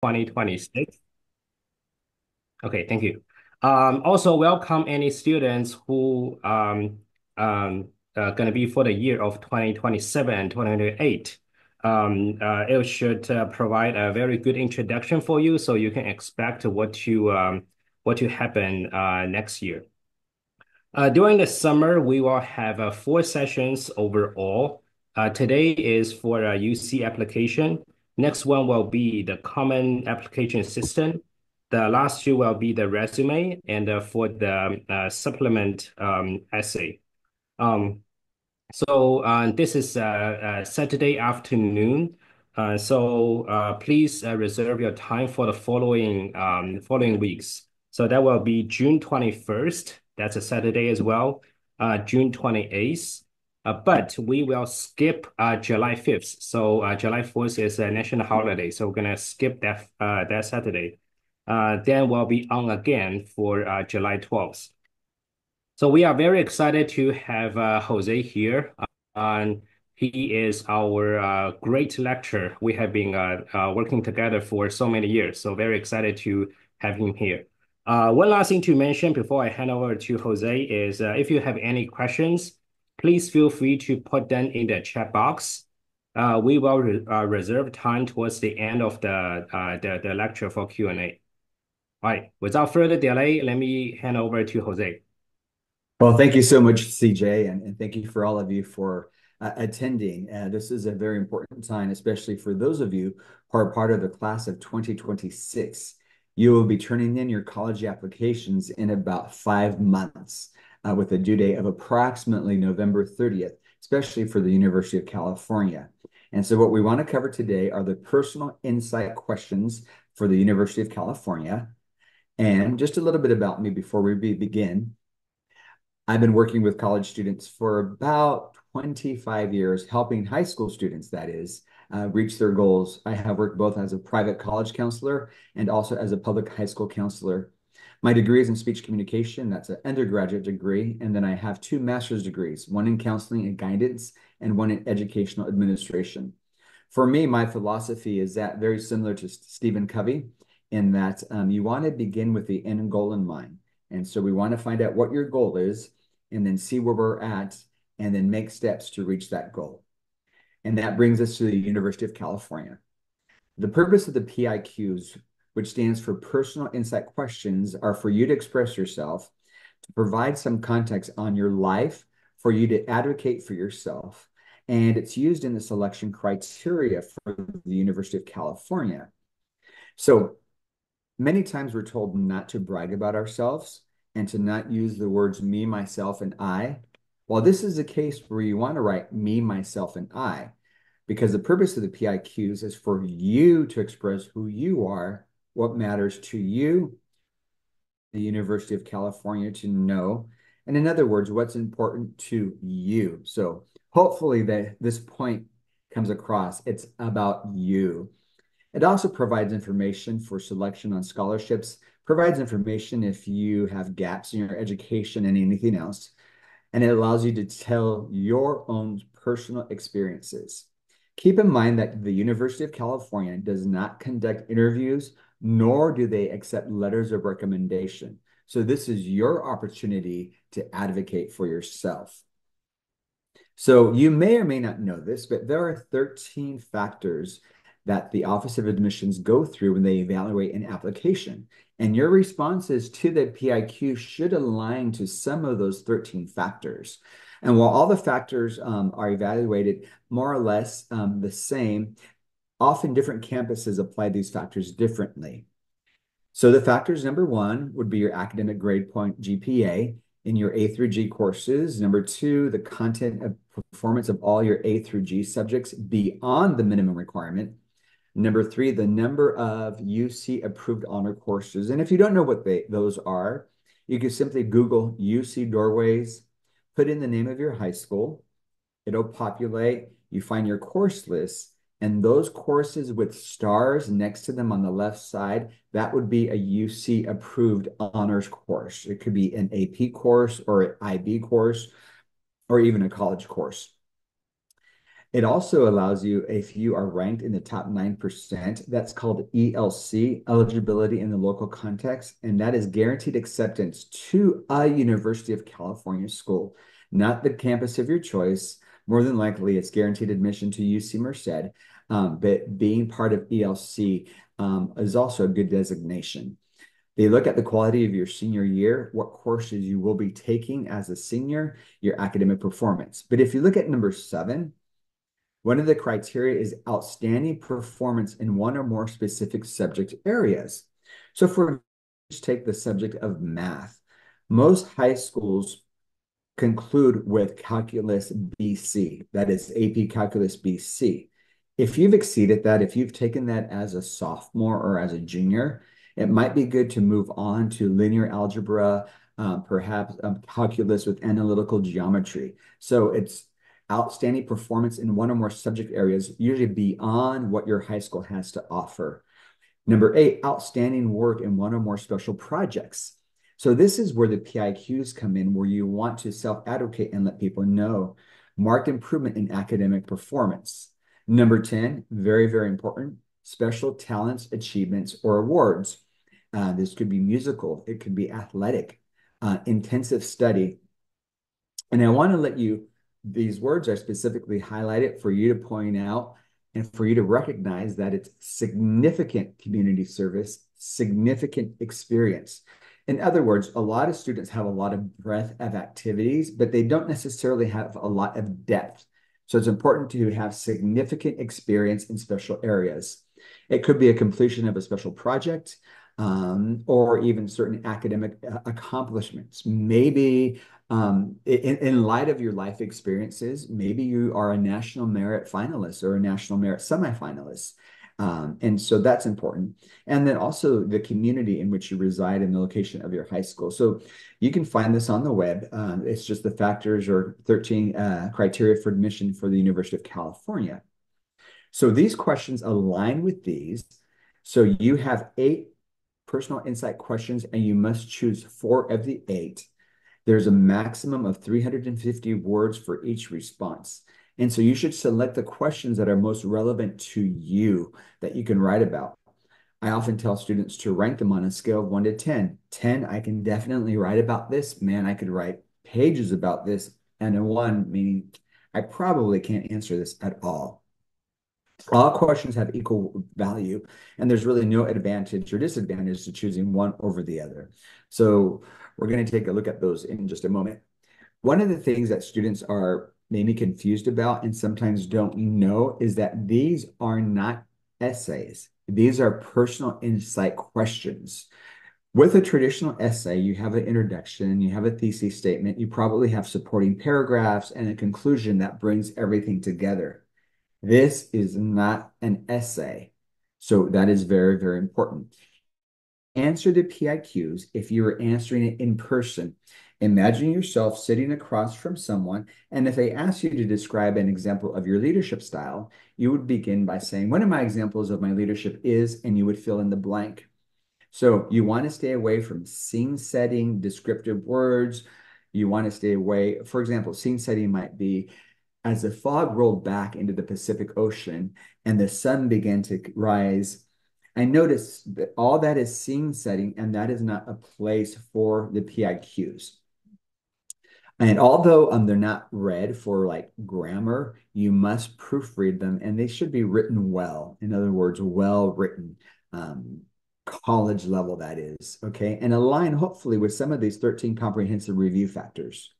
2026. Okay, thank you. Also, welcome any students who going to be for the year of 2027 and 2028. It should provide a very good introduction for you, so you can expect what to happen next year. During the summer, we will have four sessions overall. Today is for a UC application. Next one will be the common application system. The last two will be the resume and for the supplement essay. Um, this is Saturday afternoon. Please reserve your time for the following weeks. So that will be June 21st. That's a Saturday as well. June 28th. But we will skip July 5th. So July 4th is a national holiday. So we're gonna skip that Saturday. Then we'll be on again for July 12th. So we are very excited to have Jose here. And he is our great lecturer. We have been working together for so many years. So very excited to have him here. One last thing to mention before I hand over to Jose is if you have any questions, please feel free to put them in the chat box. We will reserve time towards the end of the lecture for Q&A. All right, without further delay, let me hand over to Jose. Well, thank you so much, CJ, and thank you for all of you for attending. This is a very important time, especially for those of you who are part of the class of 2026. You will be turning in your college applications in about 5 months with a due date of approximately November 30th, especially for the University of California. And so what we want to cover today are the personal insight questions for the University of California. And just a little bit about me before we begin. I've been working with college students for about 25 years, helping high school students, that is, reach their goals. I have worked both as a private college counselor and also as a public high school counselor. My degree is in speech communication. That's an undergraduate degree. And then I have two master's degrees, one in counseling and guidance and one in educational administration. For me, my philosophy is that very similar to Stephen Covey in that you want to begin with the end goal in mind. And so we want to find out what your goal is and then see where we're at and then make steps to reach that goal. And that brings us to the University of California. The purpose of the PIQs, which stands for Personal Insight Questions, are for you to express yourself, to provide some context on your life, for you to advocate for yourself. And it's used in the selection criteria for the University of California. So many times we're told not to brag about ourselves and to not use the words me, myself, and I. Well, this is a case where you want to write me, myself, and I, because the purpose of the PIQs is for you to express who you are, what matters to you, the University of California to know, and in other words, what's important to you. So hopefully this point comes across. It's about you. It also provides information for selection on scholarships, provides information if you have gaps in your education and anything else, and it allows you to tell your own personal experiences. Keep in mind that the University of California does not conduct interviews, nor do they accept letters of recommendation. So this is your opportunity to advocate for yourself. So you may or may not know this, but there are 13 factors that the Office of Admissions go through when they evaluate an application. And your responses to the PIQ should align to some of those 13 factors. And while all the factors are evaluated more or less the same, often different campuses apply these factors differently. So the factors, number one, would be your academic grade point GPA in your A through G courses. Number two, the content of performance of all your A through G subjects beyond the minimum requirement. Number three, the number of UC approved honor courses. And if you don't know what those are, you can simply Google UC doorways, put in the name of your high school. It'll populate. You find your course list, and those courses with stars next to them on the left side, that would be a UC approved honors course. It could be an AP course or an IB course or even a college course. It also allows you, if you are ranked in the top 9%, that's called ELC, eligibility in the local context, and that is guaranteed acceptance to a University of California school, not the campus of your choice. More than likely, it's guaranteed admission to UC Merced, but being part of ELC is also a good designation. They look at the quality of your senior year, what courses you will be taking as a senior, your academic performance. But if you look at number 7, one of the criteria is outstanding performance in one or more specific subject areas. So for take the subject of math, most high schools conclude with Calculus BC, that is AP Calculus BC. If you've exceeded that, if you've taken that as a sophomore or as a junior, it might be good to move on to linear algebra, perhaps calculus with analytical geometry. So it's outstanding performance in one or more subject areas, usually beyond what your high school has to offer. Number 8, outstanding work in one or more special projects. So this is where the PIQs come in, where you want to self-advocate and let people know marked improvement in academic performance. Number 10, very, very important, special talents, achievements, or awards. This could be musical, it could be athletic, intensive study. And I want to let you, these words are specifically highlighted for you to point out and for you to recognize that it's significant community service, significant experience. In other words, a lot of students have a lot of breadth of activities, but they don't necessarily have a lot of depth. So it's important to have significant experience in special areas. It could be a completion of a special project, or even certain academic accomplishments. Maybe in light of your life experiences, maybe you are a national merit finalist or a national merit semifinalist. And so that's important. And then also the community in which you reside and the location of your high school. So you can find this on the web. It's just the factors or 13 criteria for admission for the University of California. So these questions align with these. So you have 8 personal insight questions, and you must choose 4 of the 8. There's a maximum of 350 words for each response. And so you should select the questions that are most relevant to you that you can write about. I often tell students to rank them on a scale of 1 to 10. 10, I can definitely write about this. Man, I could write pages about this. And a 1, meaning I probably can't answer this at all. All questions have equal value, and there's really no advantage or disadvantage to choosing one over the other. So we're going to take a look at those in just a moment. One of the things that students are maybe confused about and sometimes don't know is that these are not essays. These are personal insight questions. With a traditional essay, you have an introduction, you have a thesis statement, you probably have supporting paragraphs and a conclusion that brings everything together. This is not an essay. So that is very, very important. Answer the PIQs if you are answering it in person. Imagine yourself sitting across from someone, and if they ask you to describe an example of your leadership style, you would begin by saying, one of my examples of my leadership is, and you would fill in the blank. So you want to stay away from scene setting, descriptive words. You want to stay away, for example, scene setting might be, as the fog rolled back into the Pacific Ocean and the sun began to rise, I noticed that all that is scene setting, and that is not a place for the PIQs. And although they're not read for like grammar, you must proofread them, and they should be written well. In other words, well written, college level, that is, okay? And align hopefully with some of these 13 comprehensive review factors.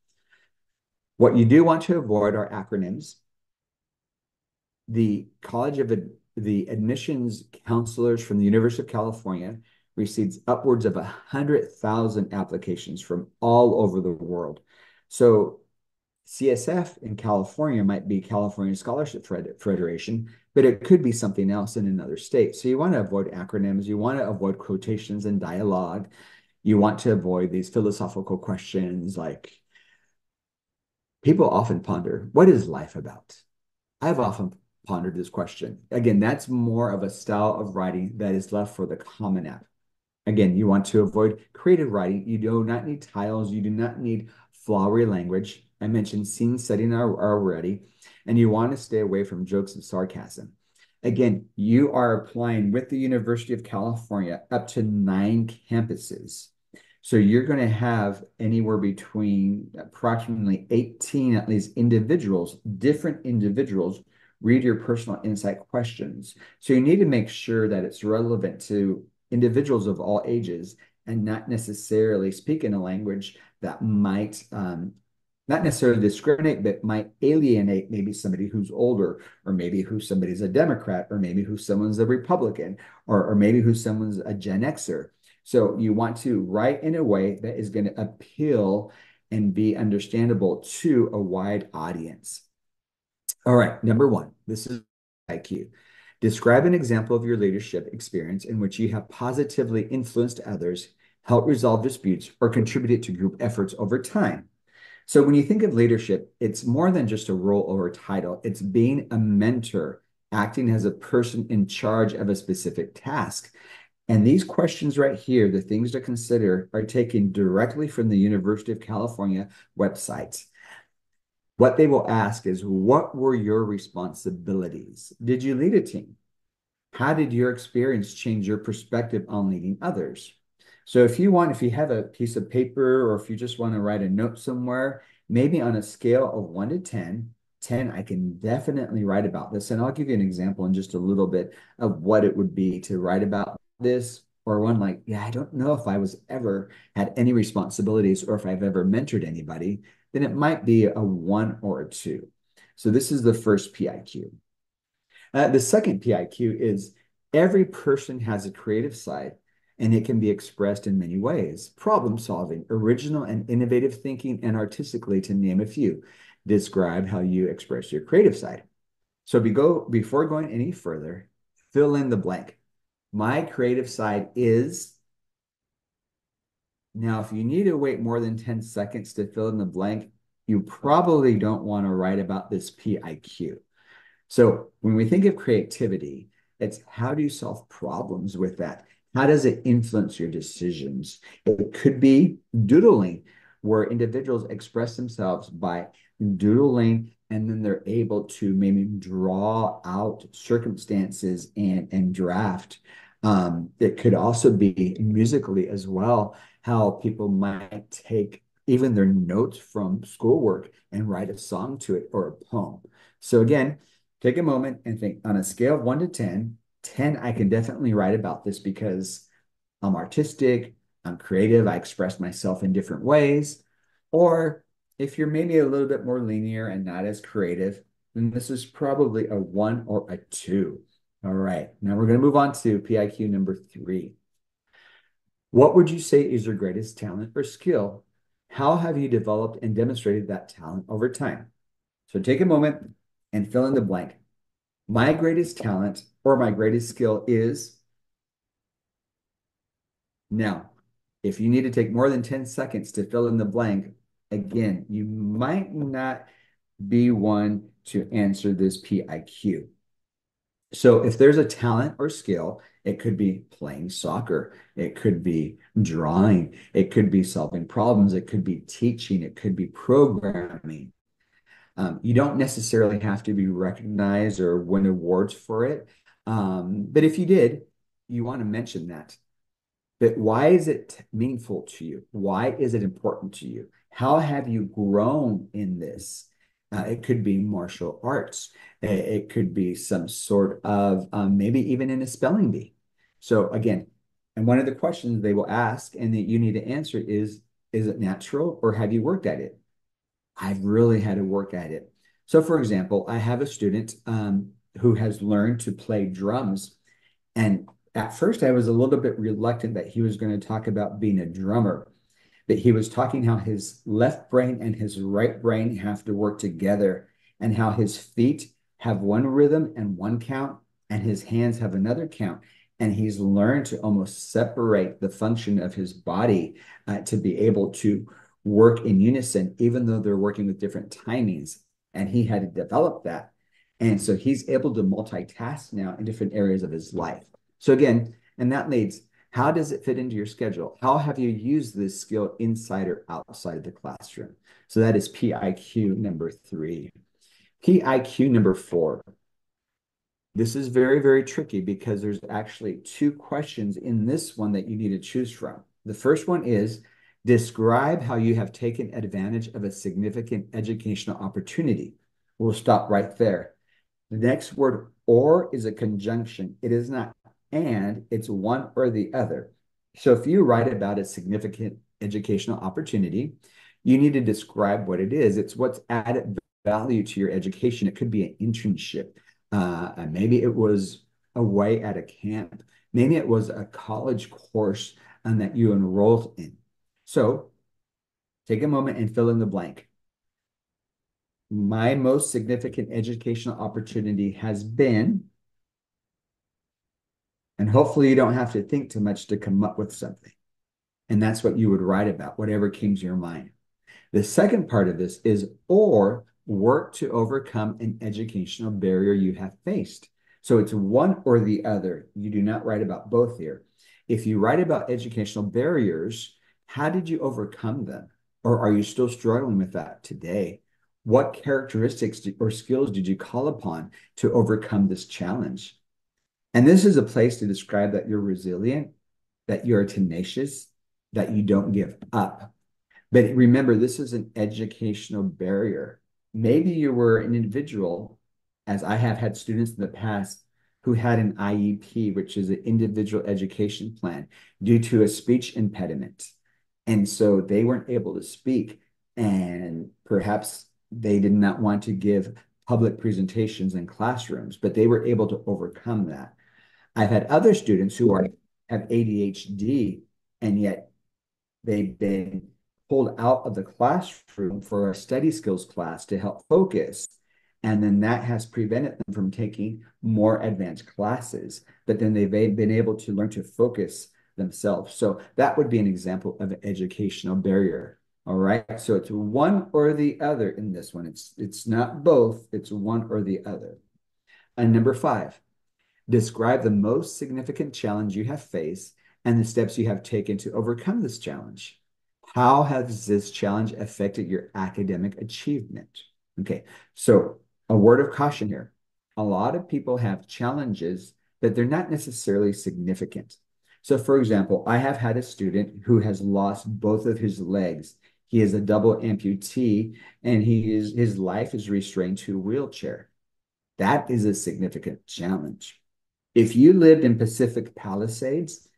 What you do want to avoid are acronyms. The the admissions counselors from the University of California receives upwards of 100,000 applications from all over the world. So CSF in California might be California Scholarship Federation, but it could be something else in another state. So you want to avoid acronyms. You want to avoid quotations and dialogue. You want to avoid these philosophical questions like, people often ponder, what is life about? I've often pondered this question. Again, that's more of a style of writing that is left for the Common App. Again, you want to avoid creative writing. You do not need titles. You do not need flowery language. I mentioned scene setting already, and you want to stay away from jokes and sarcasm. Again, you are applying with the University of California up to 9 campuses. So you're going to have anywhere between approximately 18, at least individuals, different individuals, read your personal insight questions. So you need to make sure that it's relevant to individuals of all ages and not necessarily speak in a language that might not necessarily discriminate, but might alienate maybe somebody who's older, or maybe who somebody's a Democrat, or maybe who someone's a Republican, or maybe who someone's a Gen Xer. So you want to write in a way that is going to appeal and be understandable to a wide audience. All right, number one, this is IQ. Describe an example of your leadership experience in which you have positively influenced others, helped resolve disputes, or contributed to group efforts over time. So when you think of leadership, it's more than just a role or a title. It's being a mentor, acting as a person in charge of a specific task. And these questions right here, the things to consider, are taken directly from the University of California website. What they will ask is, what were your responsibilities? Did you lead a team? How did your experience change your perspective on leading others? So if you have a piece of paper, or if you just want to write a note somewhere, maybe on a scale of 1 to 10, 10, I can definitely write about this. And I'll give you an example in just a little bit of what it would be to write about this, or one like, yeah, I don't know if I was ever had any responsibilities or if I've ever mentored anybody, then it might be a 1 or a 2. So this is the first PIQ. The second PIQ is every person has a creative side, and it can be expressed in many ways. Problem solving, original and innovative thinking, and artistically, to name a few. Describe how you express your creative side. So before going any further, fill in the blank. My creative side is... Now, if you need to wait more than 10 seconds to fill in the blank, you probably don't want to write about this PIQ. So when we think of creativity, it's how do you solve problems with that? How does it influence your decisions? It could be doodling, where individuals express themselves by doodling, and then they're able to maybe draw out circumstances and draft. It could also be musically as well, how people might take even their notes from schoolwork and write a song to it, or a poem. So again, take a moment and think on a scale of 1 to 10, 10, I can definitely write about this because I'm artistic, I'm creative, I express myself in different ways. Or if you're maybe a little bit more linear and not as creative, then this is probably a 1 or a 2. All right, now we're going to move on to PIQ number 3. What would you say is your greatest talent or skill? How have you developed and demonstrated that talent over time? So take a moment and fill in the blank. My greatest talent or my greatest skill is... Now, if you need to take more than 10 seconds to fill in the blank, again, you might not be one to answer this PIQ. So if there's a talent or skill, it could be playing soccer, it could be drawing, it could be solving problems, it could be teaching, it could be programming. You don't necessarily have to be recognized or win awards for it. But if you did, you want to mention that. But why is it meaningful to you? Why is it important to you? How have you grown in this? It could be martial arts. It could be some sort of maybe even in a spelling bee. So again, and one of the questions they will ask and that you need to answer is it natural, or have you worked at it? I've really had to work at it. So for example, I have a student who has learned to play drums. And at first I was a little bit reluctant that he was going to talk about being a drummer, but he was talking how his left brain and his right brain have to work together, and how his feet have one rhythm and one count, and his hands have another count. And he's learned to almost separate the function of his body to be able to work in unison, even though they're working with different timings. And he had to develop that. And so he's able to multitask now in different areas of his life. So again, and that leads, How does it fit into your schedule? How have you used this skill inside or outside of the classroom? So that is PIQ number 3. PIQ number 4. This is very, very tricky because there's actually 2 questions in this one that you need to choose from. The first one is, describe how you have taken advantage of a significant educational opportunity. We'll stop right there. The next word, or, is a conjunction. It is not and, it's one or the other. So if you write about a significant educational opportunity, you need to describe what it is. It's what's added value to your education. It could be an internship. Maybe it was away at a camp. Maybe it was a college course that you enrolled in. So take a moment and fill in the blank. My most significant educational opportunity has been, and hopefully you don't have to think too much to come up with something. And that's what you would write about, whatever came to your mind. The second part of this is, or, work to overcome an educational barrier you have faced. So it's one or the other. You do not write about both here. If you write about educational barriers, how did you overcome them? Or are you still struggling with that today? What characteristics or skills did you call upon to overcome this challenge? And this is a place to describe that you're resilient, that you're tenacious, that you don't give up. But remember, this is an educational barrier. Maybe you were an individual, as I have had students in the past who had an IEP, which is an individual education plan, due to a speech impediment. And so they weren't able to speak, and perhaps they did not want to give public presentations in classrooms, but they were able to overcome that. I've had other students who have ADHD, and yet they've been pulled out of the classroom for a study skills class to help focus. And then that has prevented them from taking more advanced classes, but then they've been able to learn to focus themselves. So that would be an example of an educational barrier. All right. So it's one or the other in this one. It's not both, it's one or the other. And number 5, describe the most significant challenge you have faced and the steps you have taken to overcome this challenge. How has this challenge affected your academic achievement? Okay, so a word of caution here. A lot of people have challenges, but they're not necessarily significant. So for example, I have had a student who has lost both of his legs. He is a double amputee, and his life is restrained to a wheelchair. That is a significant challenge. If you lived in Pacific Palisades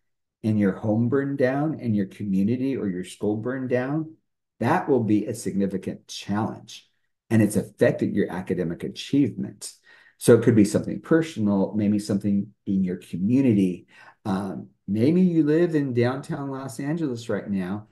and your home burned down and your community or your school burned down, that will be a significant challenge. And it's affected your academic achievement. So it could be something personal, maybe something in your community. Maybe you live in downtown Los Angeles right now,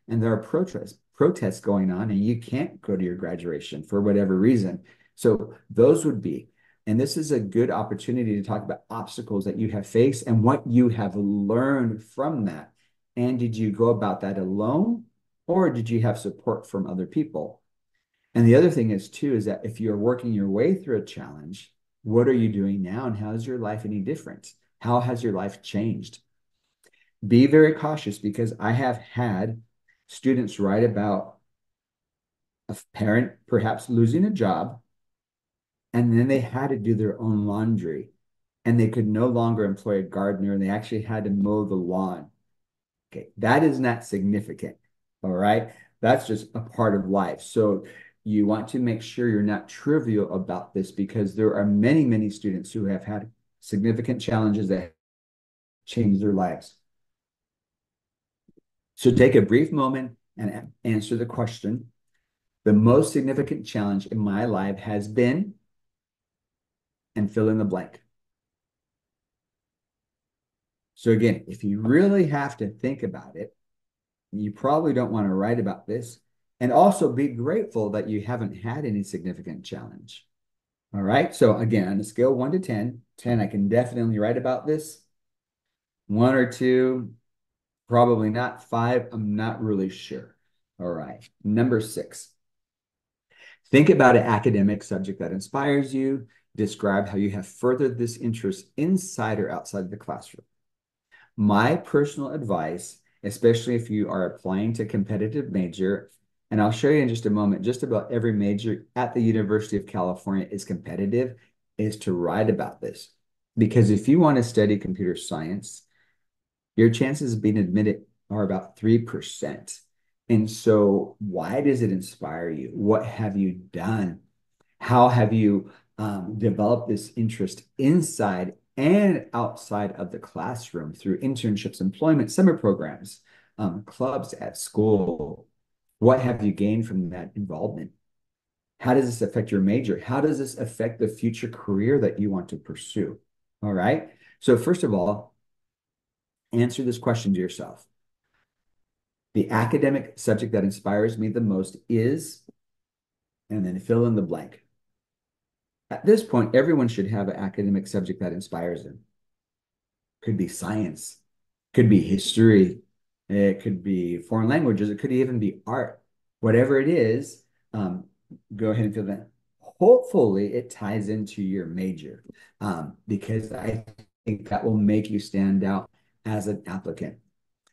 and there are protests going on, and you can't go to your graduation for whatever reason. So those would be, and this is a good opportunity to talk about obstacles that you have faced and what you have learned from that. And did you go about that alone, or did you have support from other people? And the other thing is too, is that if you're working your way through a challenge, what are you doing now, and how is your life any different? How has your life changed? Be very cautious, because I have had students write about a parent perhaps losing a job, and then they had to do their own laundry, and they could no longer employ a gardener, and they actually had to mow the lawn. Okay, that is not significant. All right, that's just a part of life. So you want to make sure you're not trivial about this, because there are many, many students who have had significant challenges that change their lives. So take a brief moment and answer the question. The most significant challenge in my life has been, and fill in the blank. So again, if you really have to think about it, you probably don't want to write about this. And also be grateful that you haven't had any significant challenge. All right. So again, on a scale of 1 to 10, 10, I can definitely write about this. 1 or 2, probably not. 5, I'm not really sure. All right. Number 6. Think about an academic subject that inspires you. Describe how you have furthered this interest inside or outside of the classroom. My personal advice, especially if you are applying to competitive major, and I'll show you in just a moment, just about every major at the University of California is competitive, is to write about this. Because if you want to study computer science, your chances of being admitted are about 3%. And so, why does it inspire you? What have you done? How have you developed this interest inside and outside of the classroom through internships, employment, summer programs, clubs at school? What have you gained from that involvement? How does this affect your major? How does this affect the future career that you want to pursue? All right. So, first of all, answer this question to yourself. The academic subject that inspires me the most is, and then fill in the blank. At this point, everyone should have an academic subject that inspires them. Could be science, could be history, it could be foreign languages, it could even be art. Whatever it is, go ahead and fill that. Hopefully, it ties into your major because I think that will make you stand out as an applicant.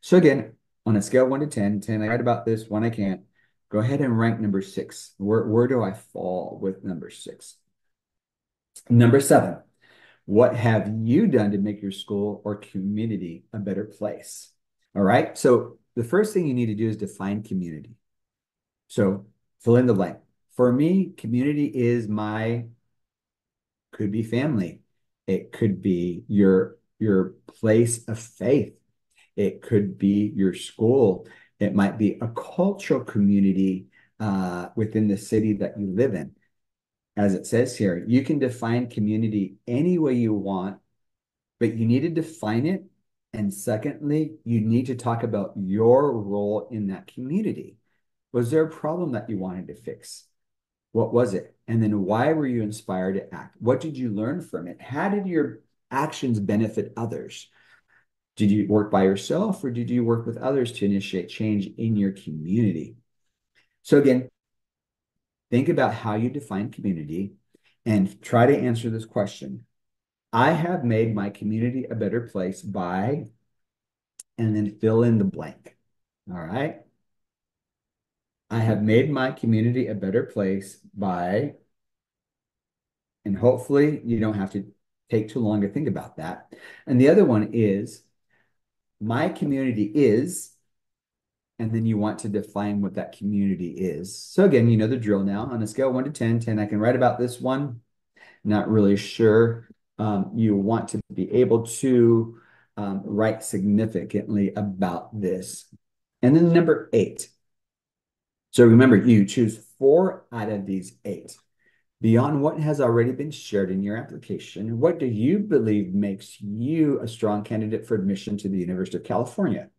So again, on a scale 1 to 10, 10 I write about this, 1 I can't. Go ahead and rank number 6. Where do I fall with number 6? Number 7, what have you done to make your school or community a better place? All right. So the first thing you need to do is define community. So fill in the blank. For me, community is could be family. It could be your place of faith. It could be your school. It might be a cultural community within the city that you live in. As it says here, you can define community any way you want, but you need to define it. And secondly, you need to talk about your role in that community. Was there a problem that you wanted to fix? What was it? And then why were you inspired to act? What did you learn from it? How did your actions benefit others? Did you work by yourself or did you work with others to initiate change in your community? So again, think about how you define community and try to answer this question. I have made my community a better place by, and then fill in the blank. All right. I have made my community a better place by, and hopefully you don't have to take too long to think about that. And the other one is, my community is, and then you want to define what that community is. So again, you know the drill now. On a scale 1 to 10, 10, I can write about this one. Not really sure. You want to be able to write significantly about this. And then number 8. So remember, you choose 4 out of these 8. Beyond what has already been shared in your application, what do you believe makes you a strong candidate for admission to the University of California?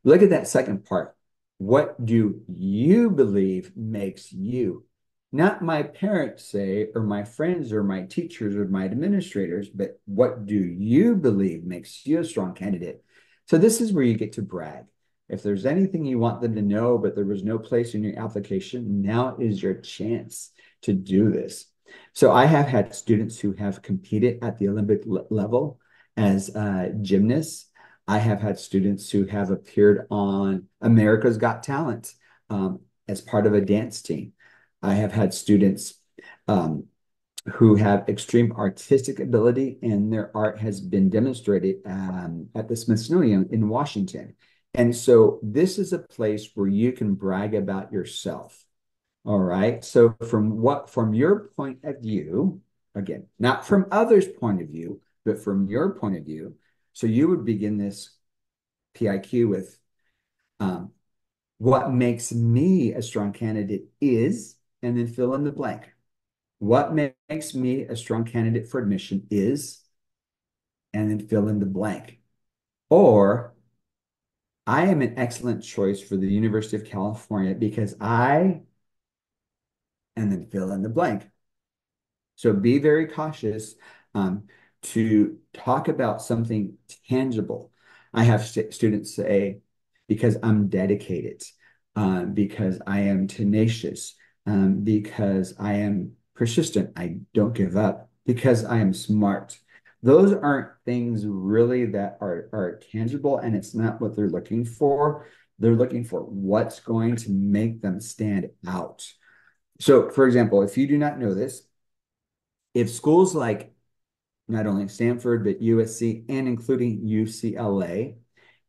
Look at that second part. What do you believe makes you? Not my parents say, or my friends, or my teachers, or my administrators, but what do you believe makes you a strong candidate? So this is where you get to brag. If there's anything you want them to know, but there was no place in your application, now is your chance to do this. So I have had students who have competed at the Olympic level as gymnasts. I have had students who have appeared on America's Got Talent as part of a dance team. I have had students who have extreme artistic ability, and their art has been demonstrated at the Smithsonian in Washington. And so this is a place where you can brag about yourself. All right. So from your point of view, again, not from others' point of view, but from your point of view. So you would begin this PIQ with what makes me a strong candidate is, and then fill in the blank. What makes me a strong candidate for admission is, and then fill in the blank. Or I am an excellent choice for the University of California because and then fill in the blank. So be very cautious to talk about something tangible. I have students say, because I'm dedicated, because I am tenacious, because I am persistent, I don't give up, because I am smart, those aren't things really that are tangible, and it's not what they're looking for. They're looking for what's going to make them stand out. So, for example, if you do not know this, if schools like not only Stanford, but USC and including UCLA,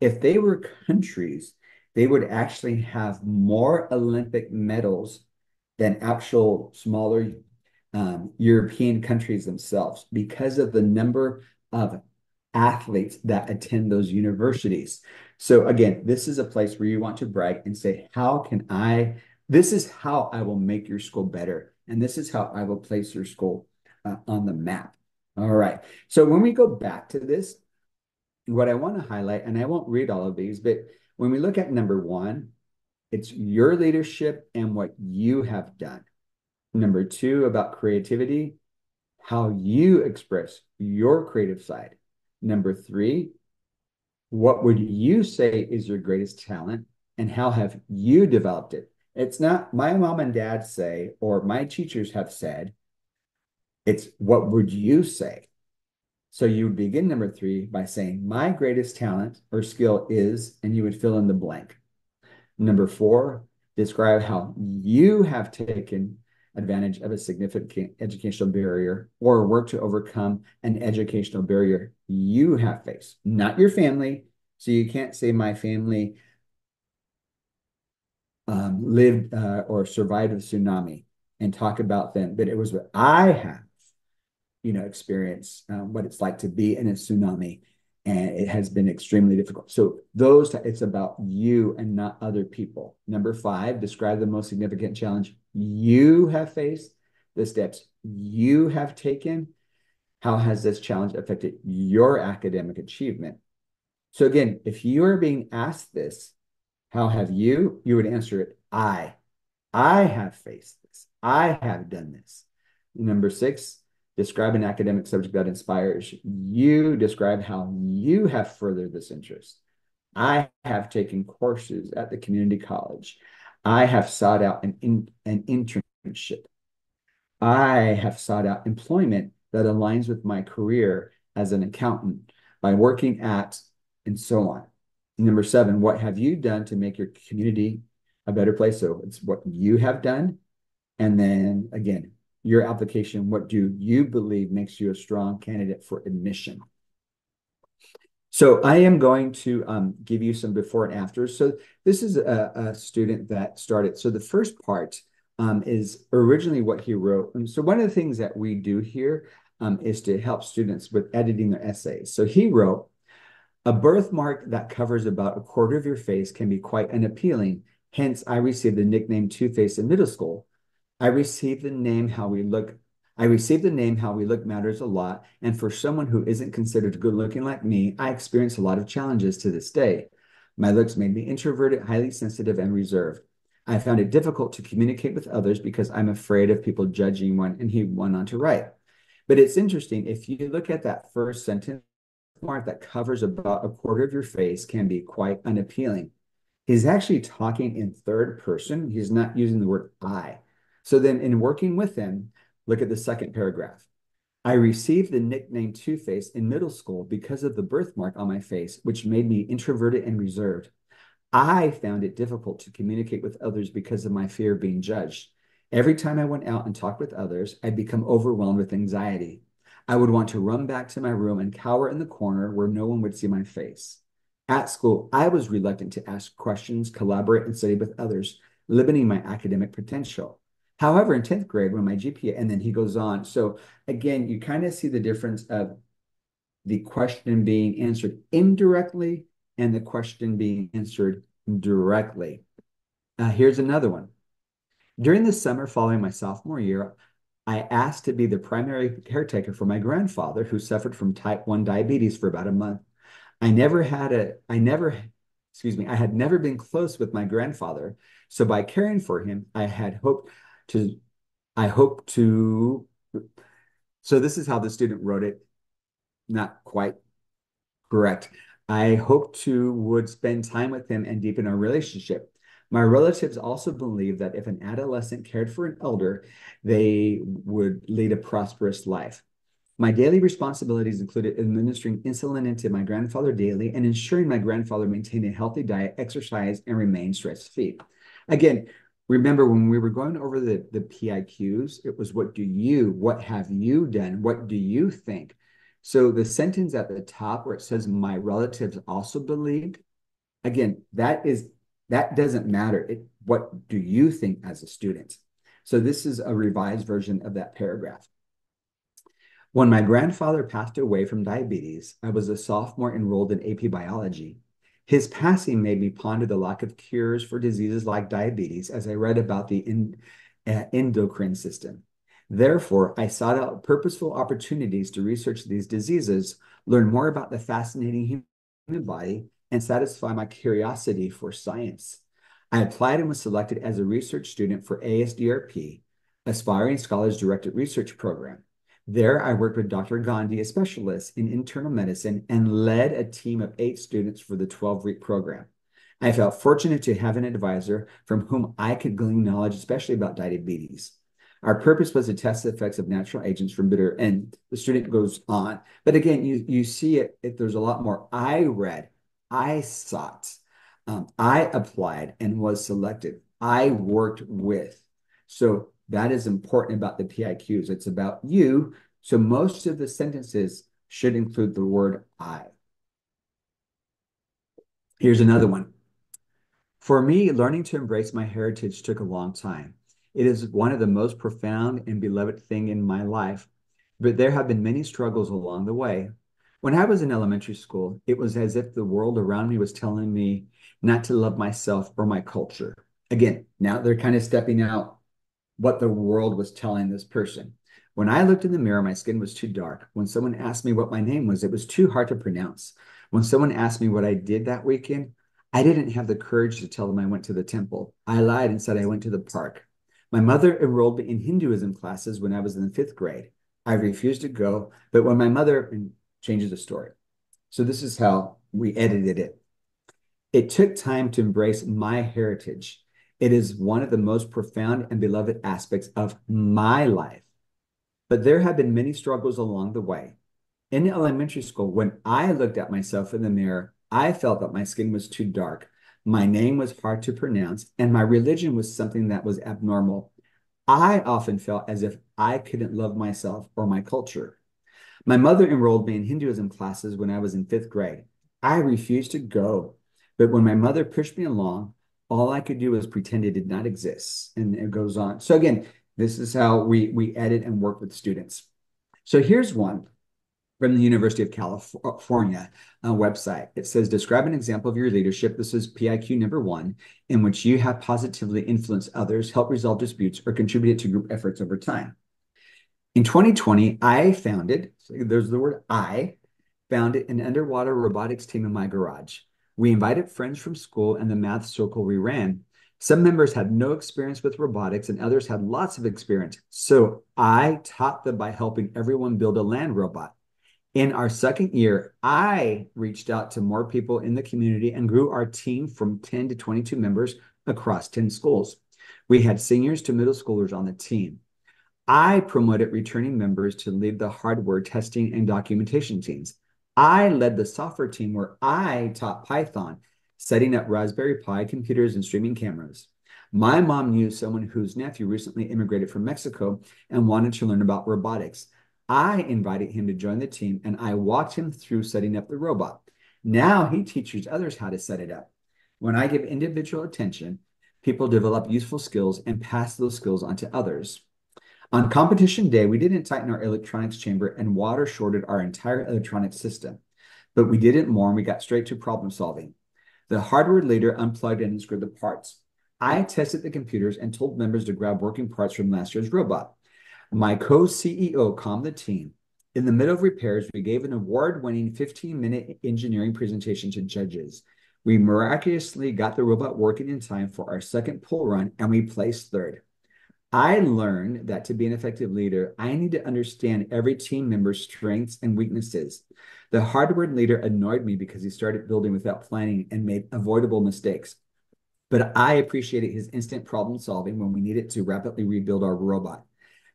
if they were countries, they would actually have more Olympic medals than actual smaller European countries themselves because of the number of athletes that attend those universities. So again, this is a place where you want to brag and say, this is how I will make your school better. And this is how I will place your school on the map. All right. So when we go back to this, what I want to highlight, and I won't read all of these, but when we look at number one, it's your leadership and what you have done. Number two, about creativity, how you express your creative side. Number three, what would you say is your greatest talent and how have you developed it? It's not my mom and dad say, or my teachers have said, it's what would you say? So you would begin number three by saying, my greatest talent or skill is, and you would fill in the blank. Number four, describe how you have taken advantage of a significant educational barrier or work to overcome an educational barrier you have faced, not your family. So you can't say my family lived or survived a tsunami and talk about them, but it was what I have, experience what it's like to be in a tsunami, and it has been extremely difficult. So it's about you and not other people. Number five, describe the most significant challenge you have faced, the steps you have taken. How has this challenge affected your academic achievement? So again, if you are being asked this, how have you would answer it, I have faced this. I have done this. Number six, describe an academic subject that inspires you. Describe how you have furthered this interest. I have taken courses at the community college. I have sought out an internship. I have sought out employment that aligns with my career as an accountant by working at, and so on. Number seven, what have you done to make your community a better place? So it's what you have done. And then again, your application, what do you believe makes you a strong candidate for admission? So I am going to give you some before and after. So this is a student that started. So the first part is originally what he wrote. And so one of the things that we do here is to help students with editing their essays. So he wrote, a birthmark that covers about a quarter of your face can be quite unappealing. Hence, I received the nickname Two-Face in middle school. I received the name how we look. I received the name how we look matters a lot. And for someone who isn't considered good looking like me, I experience a lot of challenges to this day. My looks made me introverted, highly sensitive, and reserved. I found it difficult to communicate with others because I'm afraid of people judging one, and he went on to write. But it's interesting, if you look at that first sentence, mark that covers about a quarter of your face can be quite unappealing. He's actually talking in third person. He's not using the word I. So then in working with him, look at the second paragraph. I received the nickname Two-Face in middle school because of the birthmark on my face, which made me introverted and reserved. I found it difficult to communicate with others because of my fear of being judged. Every time I went out and talked with others, I'd become overwhelmed with anxiety. I would want to run back to my room and cower in the corner where no one would see my face. At school, I was reluctant to ask questions, collaborate, and study with others, limiting my academic potential. However, in 10th grade, when my GPA, and then he goes on. So again, you kind of see the difference of the question being answered indirectly and the question being answered directly. Here's another one. During the summer following my sophomore year, I asked to be the primary caretaker for my grandfather who suffered from type 1 diabetes for about a month. I had never been close with my grandfather. So by caring for him, I hope to, so this is how the student wrote it. Not quite correct. I hope to would spend time with him and deepen our relationship. My relatives also believe that if an adolescent cared for an elder, they would lead a prosperous life. My daily responsibilities included administering insulin into my grandfather daily and ensuring my grandfather maintained a healthy diet, exercise, and remained stress-free. Again, remember when we were going over the PIQs, it was what have you done? What do you think? So the sentence at the top where it says my relatives also believed, again, that doesn't matter. What do you think as a student? So this is a revised version of that paragraph. When my grandfather passed away from diabetes, I was a sophomore enrolled in AP biology. His passing made me ponder the lack of cures for diseases like diabetes as I read about the endocrine system. Therefore, I sought out purposeful opportunities to research these diseases, learn more about the fascinating human body, and satisfy my curiosity for science. I applied and was selected as a research student for ASDRP, Aspiring Scholars Directed Research Program. There, I worked with Dr. Gandhi, a specialist in internal medicine, and led a team of 8 students for the 12-week program. I felt fortunate to have an advisor from whom I could glean knowledge, especially about diabetes. Our purpose was to test the effects of natural agents from bitter, and the student goes on. But again, you see there's a lot more. I read, I sought, I applied and was selected. I worked with. So that is important about the PIQs. It's about you. So most of the sentences should include the word I. Here's another one. For me, learning to embrace my heritage took a long time. It is one of the most profound and beloved thing in my life, but there have been many struggles along the way. When I was in elementary school, it was as if the world around me was telling me not to love myself or my culture. Again, now they're kind of stepping out what the world was telling this person. When I looked in the mirror, my skin was too dark. When someone asked me what my name was, it was too hard to pronounce. When someone asked me what I did that weekend, I didn't have the courage to tell them I went to the temple. I lied and said I went to the park. My mother enrolled me in Hinduism classes when I was in the 5th grade. I refused to go, but when my mother changes the story. So this is how we edited it. It took time to embrace my heritage. It is one of the most profound and beloved aspects of my life. But there have been many struggles along the way. In elementary school, when I looked at myself in the mirror, I felt that my skin was too dark, my name was hard to pronounce, and my religion was something that was abnormal. I often felt as if I couldn't love myself or my culture. My mother enrolled me in Hinduism classes when I was in 5th grade. I refused to go, but when my mother pushed me along, all I could do was pretend it did not exist. And it goes on. So again, this is how we edit and work with students. So here's one from the University of California website. It says, describe an example of your leadership. This is PIQ number 1, in which you have positively influenced others, helped resolve disputes, or contributed to group efforts over time. In 2020, I founded, so there's the word I, founded an underwater robotics team in my garage. We invited friends from school and the math circle we ran. Some members had no experience with robotics and others had lots of experience. So I taught them by helping everyone build a land robot. In our 2nd year, I reached out to more people in the community and grew our team from 10 to 22 members across 10 schools. We had seniors to middle schoolers on the team. I promoted returning members to lead the hardware testing and documentation teams. I led the software team where I taught Python, setting up Raspberry Pi computers and streaming cameras. My mom knew someone whose nephew recently immigrated from Mexico and wanted to learn about robotics. I invited him to join the team and I walked him through setting up the robot. Now he teaches others how to set it up. When I give individual attention, people develop useful skills and pass those skills on to others. On competition day, we didn't tighten our electronics chamber and water shorted our entire electronic system, but we didn't more and we got straight to problem solving. The hardware leader unplugged and unscrewed the parts. I tested the computers and told members to grab working parts from last year's robot. My co-CEO calmed the team. In the middle of repairs, we gave an award-winning 15-minute engineering presentation to judges. We miraculously got the robot working in time for our 2nd pull run, and we placed 3rd. I learned that to be an effective leader, I need to understand every team member's strengths and weaknesses. The hardware leader annoyed me because he started building without planning and made avoidable mistakes. But I appreciated his instant problem solving when we needed to rapidly rebuild our robot.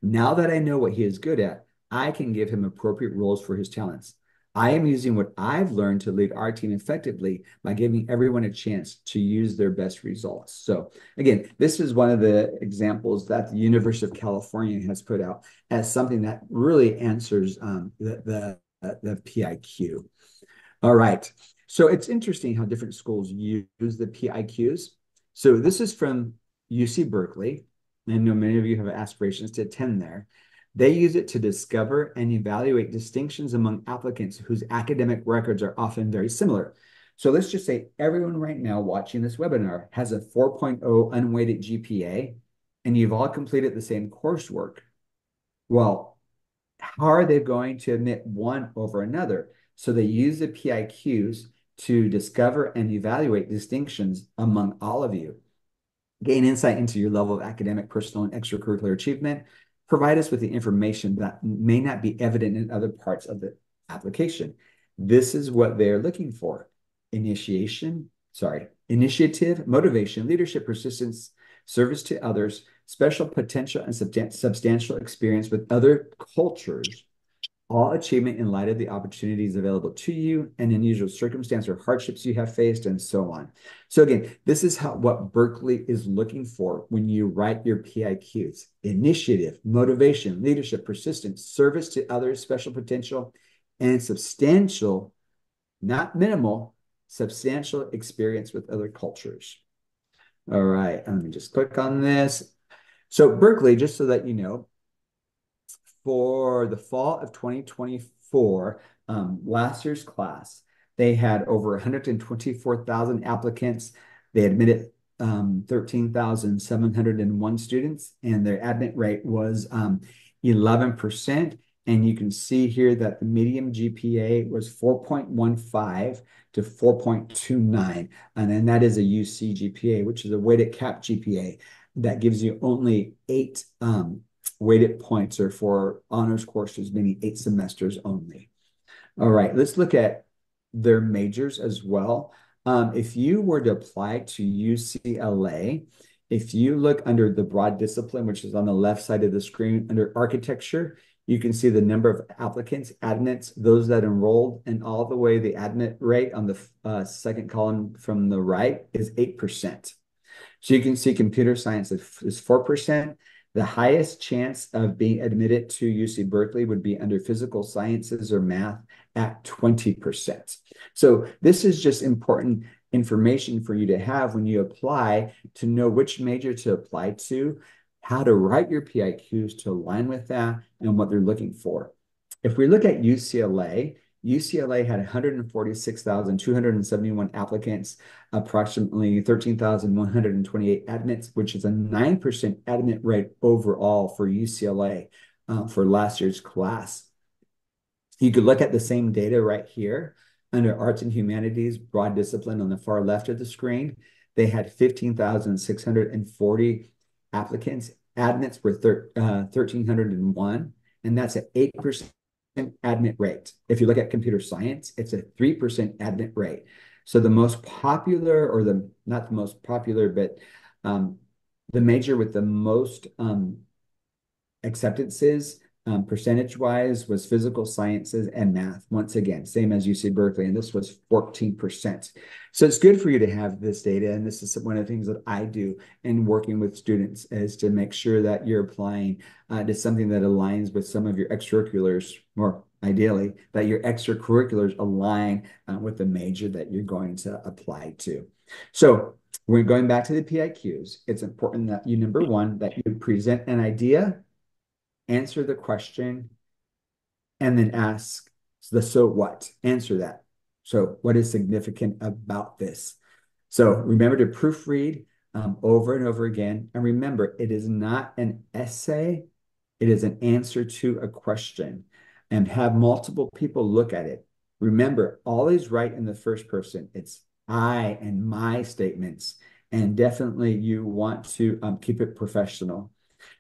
Now that I know what he is good at, I can give him appropriate roles for his talents. I am using what I've learned to lead our team effectively by giving everyone a chance to use their best results. So again, this is one of the examples that the University of California has put out as something that really answers the PIQ. All right. So it's interesting how different schools use the PIQs. So this is from UC Berkeley. I know many of you have aspirations to attend there. They use it to discover and evaluate distinctions among applicants whose academic records are often very similar. So let's just say everyone right now watching this webinar has a 4.0 unweighted GPA, and you've all completed the same coursework. Well, how are they going to admit one over another? So they use the PIQs to discover and evaluate distinctions among all of you, gain insight into your level of academic, personal, and extracurricular achievement, provide us with the information that may not be evident in other parts of the application. This is what they're looking for. Initiative, motivation, leadership, persistence, service to others, special potential, and substantial experience with other cultures, all achievement in light of the opportunities available to you and unusual circumstance or hardships you have faced, and so on. So again, this is what Berkeley is looking for when you write your PIQs. Initiative, motivation, leadership, persistence, service to others, special potential, and substantial, not minimal, substantial experience with other cultures. All right, let me just click on this. So Berkeley, just so that you know, for the fall of 2024, last year's class, they had over 124,000 applicants. They admitted 13,701 students, and their admit rate was 11%. And you can see here that the median GPA was 4.15 to 4.29. And then that is a UC GPA, which is a weighted cap GPA that gives you only 8 weighted points, or for honors courses, meaning 8 semesters only. All right, let's look at their majors as well. If you were to apply to UCLA, if you look under the broad discipline, which is on the left side of the screen under architecture, you can see the number of applicants, admits, those that enrolled, and all the way the admit rate on the second column from the right is 8%. So you can see computer science is 4%. The highest chance of being admitted to UC Berkeley would be under physical sciences or math at 20%. So this is just important information for you to have when you apply, to know which major to apply to, how to write your PIQs to align with that, and what they're looking for. If we look at UCLA, UCLA had 146,271 applicants, approximately 13,128 admits, which is a 9% admit rate overall for UCLA for last year's class. You could look at the same data right here under arts and humanities, broad discipline on the far left of the screen. They had 15,640 applicants. Admits were 1,301, and that's an 8% admit rate. If you look at computer science, it's a 3% admit rate. So the most popular, or not the most popular, but the major with the most acceptances percentage-wise was physical sciences and math. Once again, same as UC Berkeley, and this was 14%. So it's good for you to have this data, and this is one of the things that I do in working with students, is to make sure that you're applying to something that aligns with some of your extracurriculars, or ideally that your extracurriculars align with the major that you're going to apply to. So we're going back to the PIQs. It's important that you, number one, that you present an idea, answer the question, and then ask the so what. Answer that. So what is significant about this? So remember to proofread over and over again. And remember, it is not an essay. It is an answer to a question. And have multiple people look at it. Remember, always write in the first person. It's I and my statements. And definitely you want to keep it professional.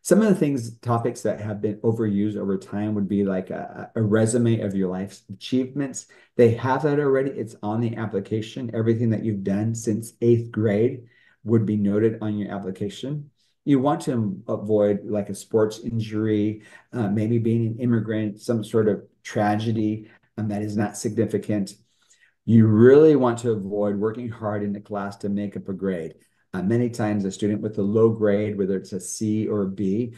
Some of the topics that have been overused over time would be like a resume of your life's achievements. They have that already. It's on the application. Everything that you've done since 8th grade would be noted on your application. You want to avoid like a sports injury, maybe being an immigrant, some sort of tragedy that is not significant. You really want to avoid working hard in the class to make up a grade. Many times, a student with a low grade, whether it's a C or a B,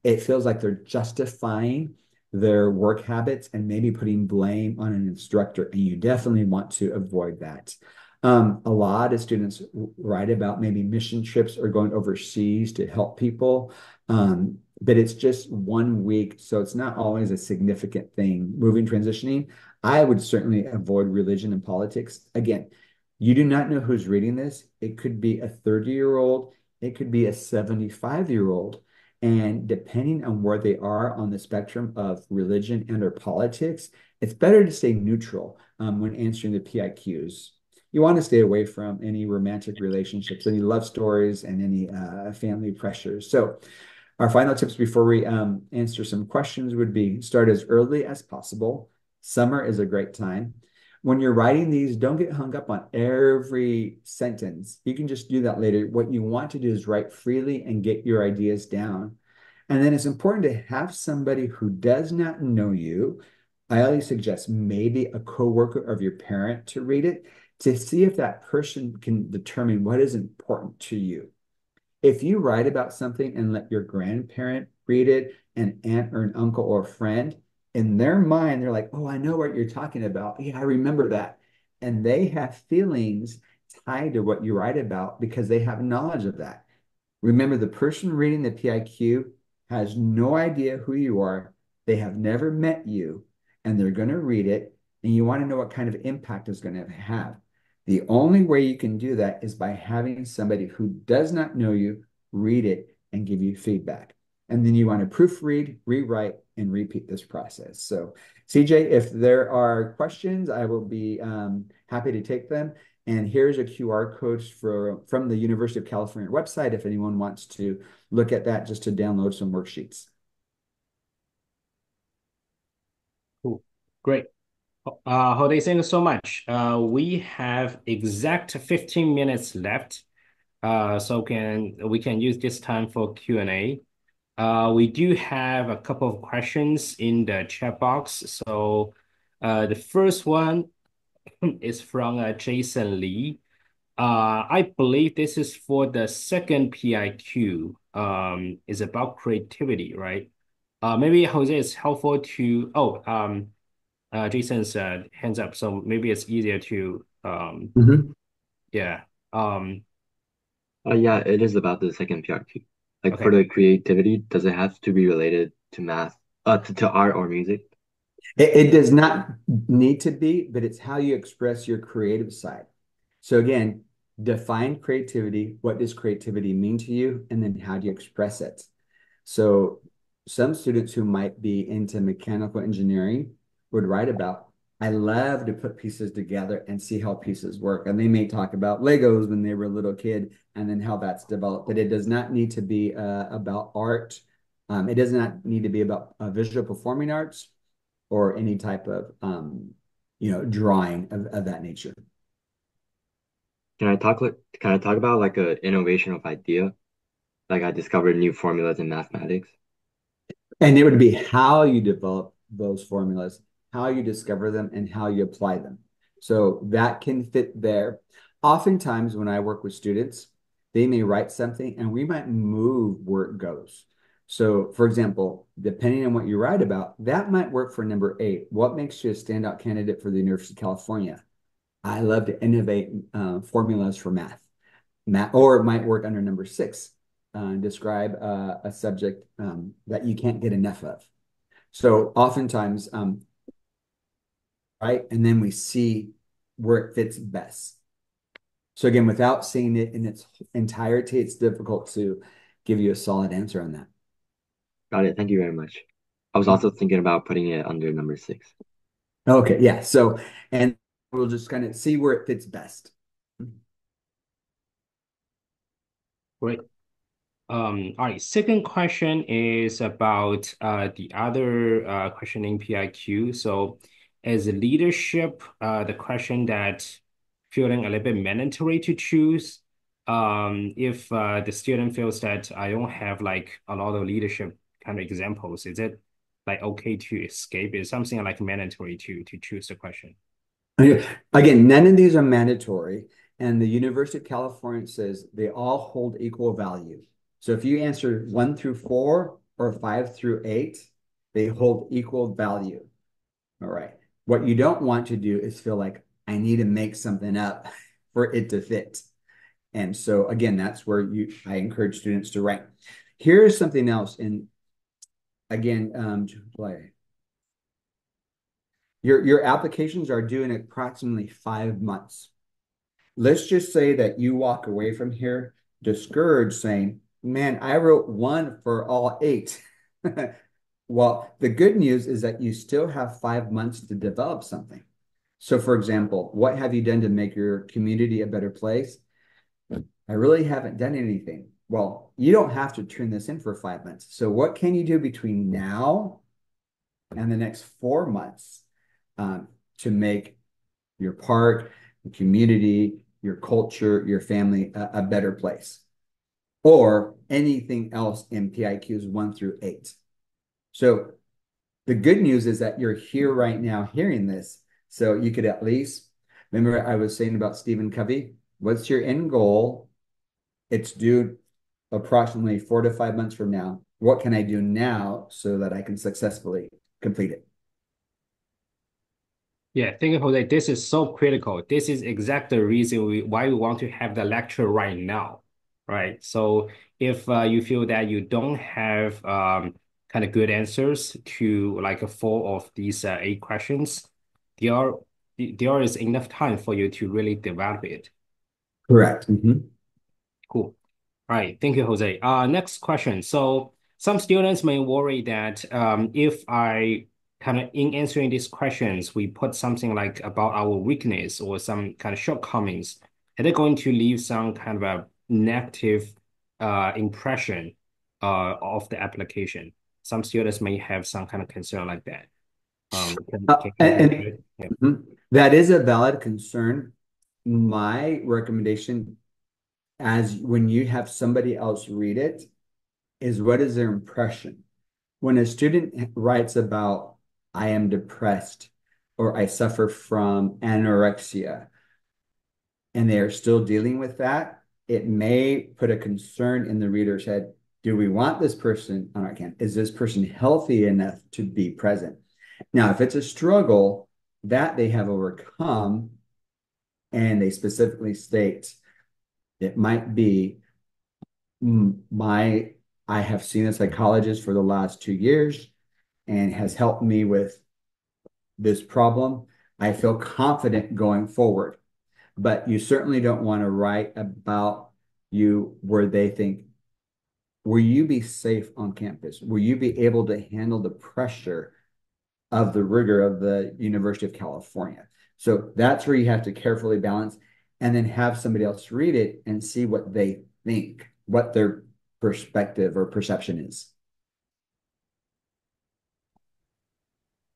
it feels like they're justifying their work habits and maybe putting blame on an instructor. And you definitely want to avoid that. A lot of students write about maybe mission trips or going overseas to help people. But it's just 1 week, so it's not always a significant thing. Moving, transitioning, I would certainly avoid religion and politics. Again, you do not know who's reading this. It could be a 30-year-old, it could be a 75-year-old. And depending on where they are on the spectrum of religion and or politics, it's better to stay neutral when answering the PIQs. You want to stay away from any romantic relationships, any love stories, and any family pressures. So our final tips before we answer some questions would be start as early as possible. Summer is a great time. When you're writing these, don't get hung up on every sentence. You can just do that later. What you want to do is write freely and get your ideas down. And then it's important to have somebody who does not know you. I always suggest maybe a coworker of your parent to read it to see if that person can determine what is important to you. If you write about something and let your grandparent read it, an aunt or an uncle or a friend, in their mind, they're like, oh, I know what you're talking about. Yeah, I remember that. And they have feelings tied to what you write about because they have knowledge of that. Remember, the person reading the PIQ has no idea who you are. They have never met you, and they're going to read it. And you want to know what kind of impact it's going to have. The only way you can do that is by having somebody who does not know you read it and give you feedback. And then you want to proofread, rewrite, and repeat this process. So, CJ, if there are questions, I will be happy to take them. And here's a QR code from the University of California website if anyone wants to look at that just to download some worksheets. Cool. Great. Jose, thank you so much. We have exact 15 minutes left. So we can use this time for Q&A. We do have a couple of questions in the chat box. So the first one is from Jason Lee. I believe this is for the second PIQ. Is about creativity, right? Maybe Jose, it's helpful to Jason's hands up, so maybe it's easier to Mhm. yeah. Um, Yeah, it is about the second PRQ. Like for okay. the creativity, does it have to be related to math, to art or music? It does not need to be, but it's how you express your creative side. So again, define creativity. What does creativity mean to you? And then how do you express it? So some students who might be into mechanical engineering would write about, I love to put pieces together and see how pieces work. And they may talk about Legos when they were a little kid and then how that's developed. But it does not need to be about art. It does not need to be about visual performing arts or any type of drawing of that nature. Can I talk about like a innovation of idea? Like I discovered new formulas in mathematics. And it would be how you develop those formulas, how you discover them, and how you apply them. So that can fit there. Oftentimes, when I work with students, they may write something and we might move where it goes. So, for example, depending on what you write about, that might work for number 8. What makes you a standout candidate for the University of California? I love to innovate formulas for math, or it might work under number 6. Describe a subject that you can't get enough of. So oftentimes, right, and then we see where it fits best. So again, without seeing it in its entirety, it's difficult to give you a solid answer on that. Got it. Thank you very much. I was also thinking about putting it under number 6. Okay, yeah. So, and we'll just kind of see where it fits best. Great. All right. Second question is about the other questioning PIQ. So, as a leadership, the question that feeling a little bit mandatory to choose. if the student feels that I don't have like a lot of leadership kind of examples, is it like okay to escape? Is something like mandatory to choose the question? Okay. Again, none of these are mandatory, and the University of California says they all hold equal value. So if you answer 1 through 4 or 5 through 8, they hold equal value. All right. What you don't want to do is feel like I need to make something up for it to fit. And so again, that's where I encourage students to write. Here's something else. And again, to play. Your applications are due in approximately 5 months. Let's just say that you walk away from here discouraged, saying, man, I wrote 1 for all 8. Well, the good news is that you still have 5 months to develop something. So, for example, what have you done to make your community a better place? I really haven't done anything. Well, you don't have to turn this in for 5 months. So, what can you do between now and the next 4 months to make your park, your community, your culture, your family a better place? Or anything else in PIQs 1 through 8. So the good news is that you're here right now hearing this. So you could at least remember I was saying about Stephen Covey. What's your end goal? It's due approximately 4 to 5 months from now. What can I do now so that I can successfully complete it? Yeah, thank you, Jose. This is so critical. This is exactly the reason why we want to have the lecture right now, right? So if you feel that you don't have kind of good answers to like 4 of these 8 questions, there there is enough time for you to really develop it. Correct. Mhm. Cool. All right. Thank you, Jose. Next question. So some students may worry that if I kind of in answering these questions, we put something like about our weakness or some kind of shortcomings, are they going to leave some kind of a negative impression of the application? Some students may have some kind of concern like that. Can you And, answer it? Yeah. mhm. That is a valid concern. My recommendation, as when you have somebody else read it, is what is their impression? When a student writes about, I am depressed or I suffer from anorexia, and they are still dealing with that, it may put a concern in the reader's head. Do we want this person on our campus? Is this person healthy enough to be present? Now, if it's a struggle that they have overcome and they specifically state it might be my I have seen a psychologist for the last 2 years and has helped me with this problem. I feel confident going forward. But you certainly don't want to write about you where they think, will you be safe on campus? Will you be able to handle the pressure of the rigor of the University of California? So that's where you have to carefully balance and then have somebody else read it and see what they think, what their perspective or perception is.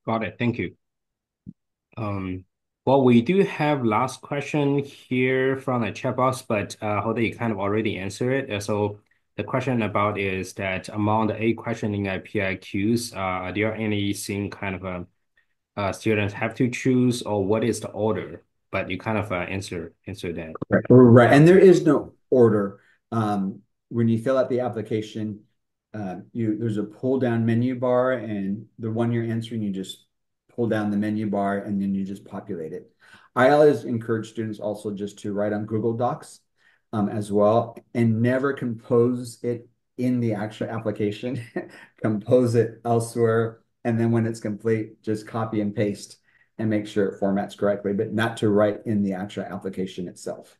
Got it. Thank you. Um, well, we do have last question here from the chat box, but Hoda, you kind of already answered it. So the question about is that among the 8 questions in PIQs, are there anything kind of students have to choose, or what is the order? But you kind of answer that. Right. And there is no order. When you fill out the application, there's a pull down menu bar, and the one you're answering, you just pull down the menu bar and then you just populate it. I always encourage students also just to write on Google Docs as well, and never compose it in the actual application. Compose it elsewhere, and then when it's complete, just copy and paste and make sure it formats correctly, but not to write in the actual application itself.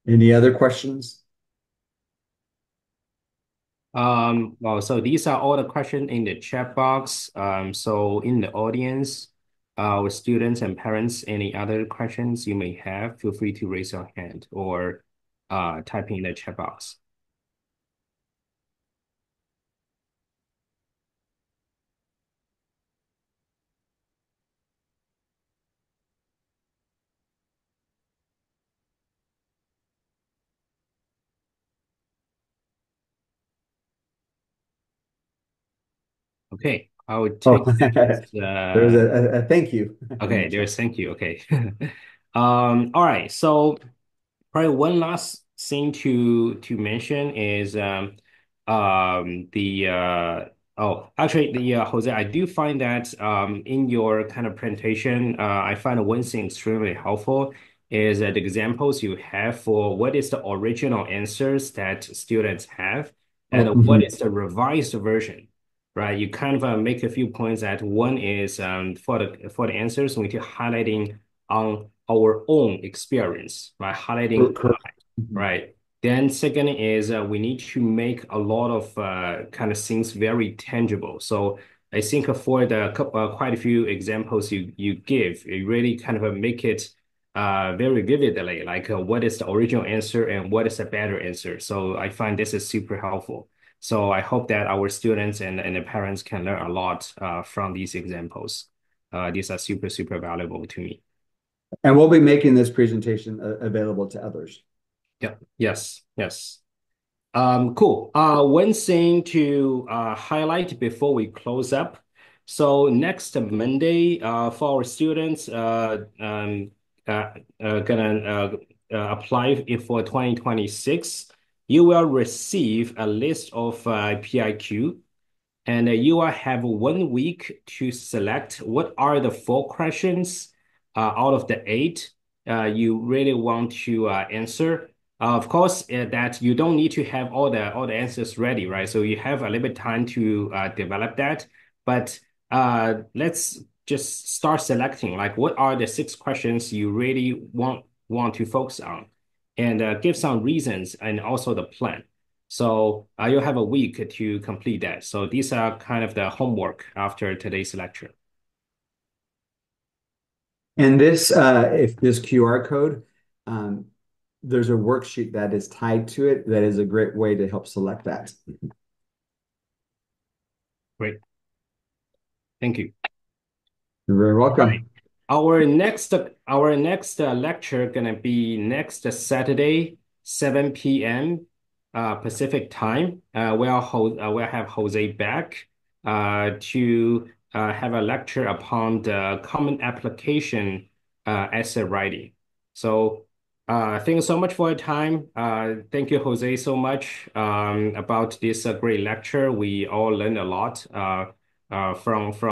Any other questions? Well, so these are all the questions in the chat box. So in the audience, with students and parents, any other questions you may have, feel free to raise your hand or type in the chat box. Okay, I would Oh, take that as there's a thank you in the okay. chat. There's thank you. Okay. All right. So probably one last thing to mention is the oh actually the Jose, I do find that in your kind of presentation I find one thing extremely helpful is the examples you have for what is the original answers that students have and Oh, what mhm. is the revised version. Right, you kind of make a few points that one is for the answers we need to highlighting on our own experience, right? Highlighting, Correct. Mhm. right? Then second is we need to make a lot of kind of things very tangible. So I think for the quite a few examples you give, you really kind of make it very vividly, like what is the original answer and what is the better answer. So I find this is super helpful. So I hope that our students and the parents can learn a lot from these examples. These are super valuable to me. And we'll be making this presentation available to others. Yeah. Yes. Yes. Cool. One thing to highlight before we close up. So next Monday, for our students, gonna apply for 2026, you will receive a list of PIQ, and you will have 1 week to select what are the 4 questions out of the 8 you really want to answer. Of course, that you don't need to have all the answers ready, right? So you have a little bit time to develop that. But let's just start selecting like what are the 6 questions you really want to focus on, and give some reasons and also the plan. So you'll have a week to complete that. So these are kind of the homework after today's lecture. And this, if this QR code, um, there's a worksheet that is tied to it that is a great way to help select that. Great. Thank you. You're very All right. welcome. Our next lecture gonna be next Saturday, 7 p.m. Pacific time. We'll have Jose back to have a lecture upon the common application essay writing. So thank you so much for your time. Thank you, Jose, so much about this great lecture. We all learned a lot from